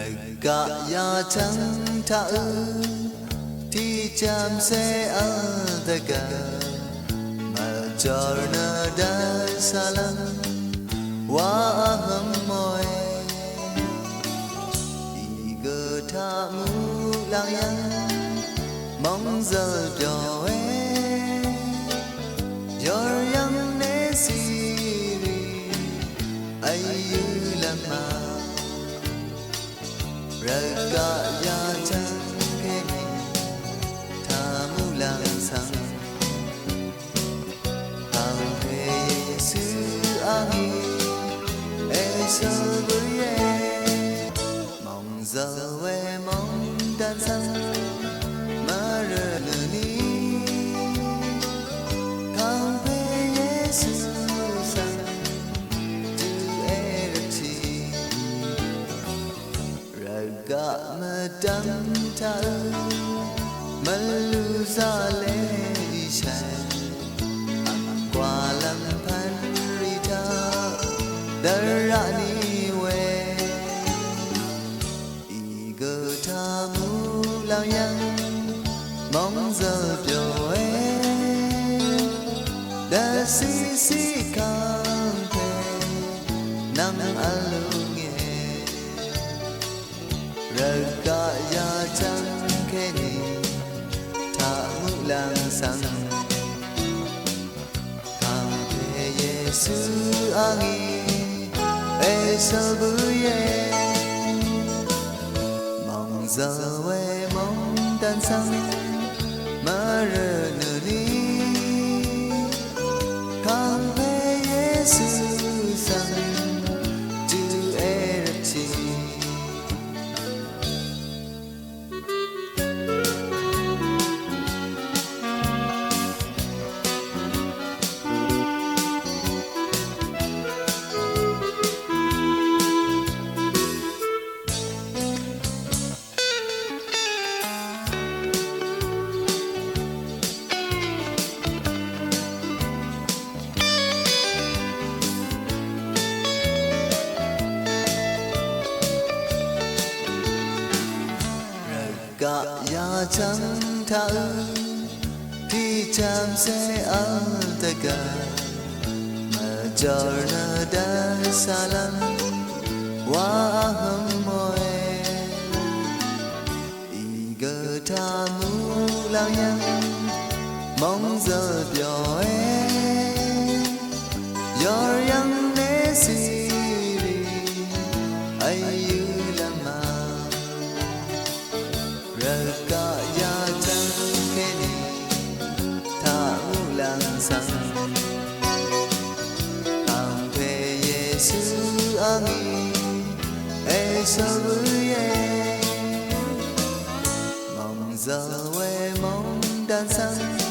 Raga ya chang tha thi cham se adaga ma jorna da salam wa ham moy iga tha mu lang yang mong giờ joe yor yang ne siri ayu lama Raga ya chang ke ni tha mu lang sang Hang pe Yesu angi eso buye mong giờ we mong dan sang ma re ni Hang pe Yesu sang tu erti Raga madam ta malu za le shan qua lam pan rita darani we iga tha mu lang yang mong giờ pyo we da si kang pe nam alu Raga ya chang ke ni tha mu lang sang Kang pe Yesu angi eso buye mong giờ we mong dan sang ma re ni Kang pe Yesu sang tu erti Raga ya chang tha thi cham se adaga ma jorna da salam wa ham moy iga tha mu lang yang mong giờ pyo e yor yang ne siri ayu lama Raga ya chang ke ni tha mu lang sang Kang pe Yesu angi eso buye mong giờ we mong dan sang